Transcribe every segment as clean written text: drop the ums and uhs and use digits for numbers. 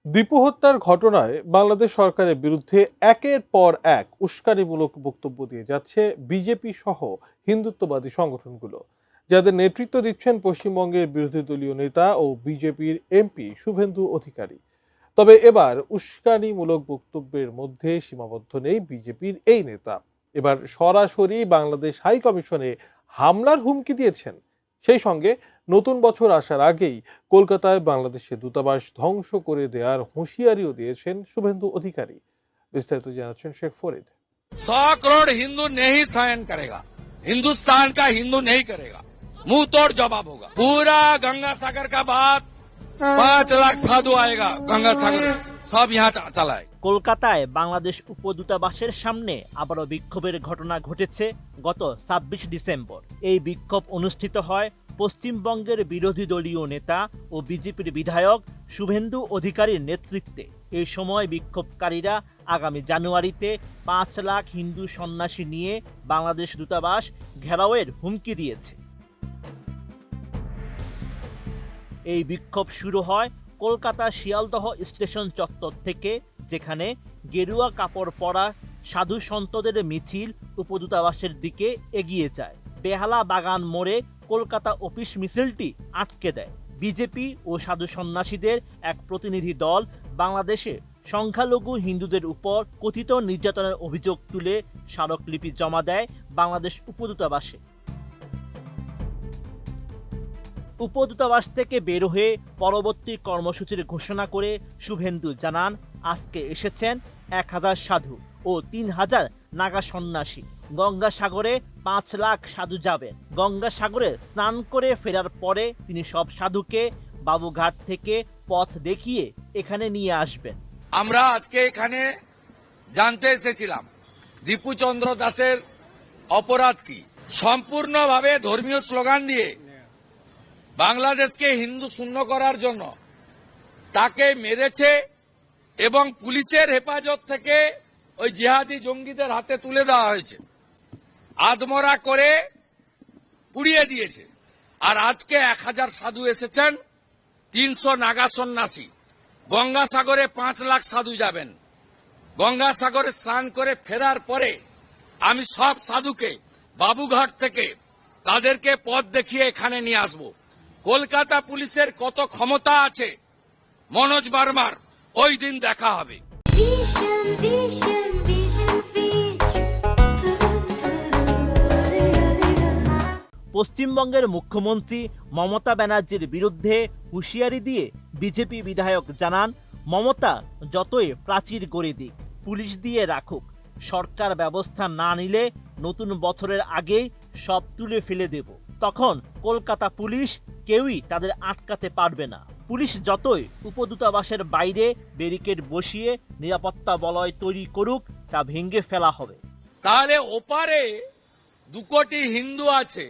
দীপু হত্যার ঘটনায় বাংলাদেশ সরকারের বিরুদ্ধে একের পর এক উস্কানিমূলক বক্তব্য দিয়ে যাচ্ছে বিজেপি সহ হিন্দুত্ববাদী সংগঠনগুলো, যাদের নেতৃত্ব দিচ্ছেন পশ্চিমবঙ্গের বিরোধী দলীয় নেতা ও বিজেপির এমপি শুভেন্দু অধিকারী। তবে এবার উস্কানিমূলক বক্তব্যের মধ্যে সীমাবদ্ধ নেই বিজেপির এই নেতা। এবার সরাসরি বাংলাদেশ হাই কমিশনে হামলার হুমকি দিয়েছেন। সেই সঙ্গে নতুন বছর আসার আগেই কলকাতায় বাংলাদেশের দূতাবাস ধ্বংস করে দেওয়ার হুঁশিয়ারিও দিয়েছেন শুভেন্দু অধিকারী। বিস্তারিত জানাচ্ছেন শেখ ফরিদ। 100 करोड़ हिंदू नहीं सहन करेगा, हिंदुस्तान का हिंदू नहीं करेगा, मुंह तोड़ जवाब होगा। पूरा गंगा सागर का बात 5 लाख साधु आएगा, गंगा सागर सब यहाँ चला है। কলকাতায় বাংলাদেশ উপদূতাবাসের সামনে আবারও বিক্ষোভের ঘটনা ঘটেছে গত ২৬ ডিসেম্বর। এই বিক্ষোভ অনুষ্ঠিত হয় পশ্চিমবঙ্গের বিরোধী দলীয় নেতা ও বিজেপির বিধায়ক শুভেন্দু অধিকারীর নেতৃত্বে। এই সময় বিক্ষোভকারীরা আগামী জানুয়ারিতে ৫ লাখ হিন্দু সন্ন্যাসী নিয়ে বাংলাদেশ দূতাবাস ঘেরাওয়ের হুমকি দিয়েছে। এই বিক্ষোভ শুরু হয় কলকাতা শিয়ালদহ স্টেশন চত্বর থেকে, যেখানে গেরুয়া কাপড় পরা সাধু সন্তদের মিছিল উপদূতাবাসের দিকে এগিয়ে যায়। বেহালা বাগান মোড়ে কলকাতা অফিস মিছিলটি আটকে দেয়। বিজেপি ও সাধু সন্ন্যাসীদের এক প্রতিনিধি দল বাংলাদেশে সংখ্যালঘু হিন্দুদের উপর কথিত নির্যাতনের অভিযোগ তুলে স্মারকলিপি জমা দেয় বাংলাদেশ উপদূতাবাসে। উপদূতাবাস থেকে বের হয়ে পরবর্তী কর্মসূচির ঘোষণা করে শুভেন্দু জানান, আজকে এসেছেন ১,০০০ সাধু ও ৩,০০০ নাগা সন্ন্যাসী। গঙ্গাসাগরে ৫ লাখ সাধু যাবেন। গঙ্গাসাগরে স্নান করে ফেরার পরে তিনি সব সাধুকে বাবুঘাট থেকে পথ দেখিয়ে এখানে নিয়ে আসবেন। আমরা আজকে এখানে জানতে এসেছিলাম দীপু চন্দ্র দাসের অপরাধ কি। সম্পূর্ণভাবে ধর্মীয় স্লোগান দিয়ে বাংলাদেশকে হিন্দু শূন্য করার জন্য তাকে মেরেছে এবং পুলিশের হেফাজত থেকে ওই জিহাদি জঙ্গিদের হাতে তুলে দেওয়া হয়েছে, আদমরা করে পুড়িয়ে দিয়েছে। আর আজকে ১,০০০ সাধু এসেছেন, ৩০০ নাগা সন্ন্যাসী। গঙ্গাসাগরে ৫ লাখ সাধু যাবেন। গঙ্গাসাগরে স্নান করে ফেরার পরে আমি সব সাধুকে বাবুঘাট থেকে তাদেরকে পথ দেখিয়ে এখানে নিয়ে আসব। কলকাতা পুলিশের কত ক্ষমতা আছে মনোজ বার্মার ওই দিন দেখা হবে। পশ্চিমবঙ্গের মুখ্যমন্ত্রী মমতা ব্যানার্জির বিরুদ্ধে হুঁশিয়ারি দিয়ে বিজেপি বিধায়ক জানান, মমতা যতই প্রাচীর গড়ে দিক, পুলিশ দিয়ে রাখুক, সরকার ব্যবস্থা না নিলে নতুন বছরের আগেই সব তুলে ফেলে দেব। তখন কলকাতা পুলিশ কেউই তাদের আটকাতে পারবে না। পুলিশ যতই উপদূতাবাসের বাইরে ব্যারিকেড বসিয়ে নিরাপত্তা বলয় তৈরি করুক, তা ভেঙে ফেলা হবে। তাহলে ওপারে ২ কোটি হিন্দু আছে,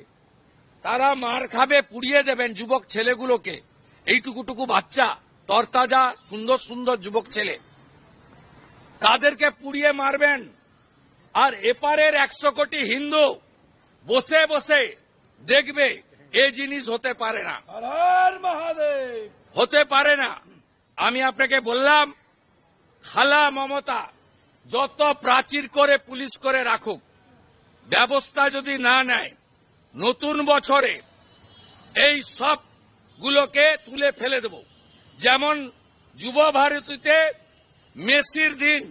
তারা মার খাবে, পুড়িয়ে দেবেন যুবক ছেলেগুলোকে। এইটুকুটুকু বাচ্চা, তরতাজা সুন্দর সুন্দর যুবক ছেলে, তাদেরকে পুড়িয়ে মারবেন। আর এপারের ১০০ কোটি হিন্দু বসে বসে দেখবে। এই জিনিস হতে পারে না, হতে পারে না। আমি আপনাকে বললাম, খালা মমতা যত প্রাচীর করে পুলিশ করে রাখুক, ব্যবস্থা যদি না নেয়, নতুন বছরে এই সবগুলোকে তুলে ফেলে দেব। যেমন যুব ভারতীতে মেসির দিন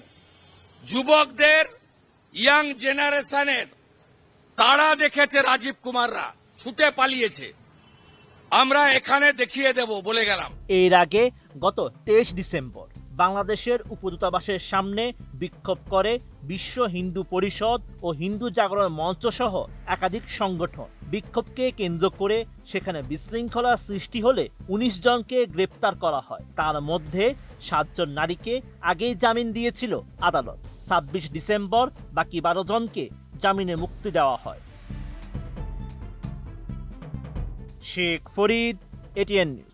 যুবকদের, ইয়াং জেনারেশনের তারা দেখেছে, রাজীব কুমাররা ছুটে পালিয়েছে, আমরা এখানে দেখিয়ে দেব বলে গেলাম। এর আগে গত ২৩ ডিসেম্বর বাংলাদেশের উপদূতাবাসের সামনে বিক্ষোভ করে বিশ্ব হিন্দু পরিষদ ও হিন্দু জাগরণ মঞ্চ সহ একাধিক সংগঠন। বিক্ষোভকে কেন্দ্র করে সেখানে বিশৃঙ্খলা সৃষ্টি হলে ১৯ জনকে গ্রেপ্তার করা হয়। তার মধ্যে ৭ জন নারীকে আগেই জামিন দিয়েছিল আদালত। ২৬ ডিসেম্বর বাকি ১২ জনকে জামিনে মুক্তি দেওয়া হয়। Sheikh Farid, ATN news.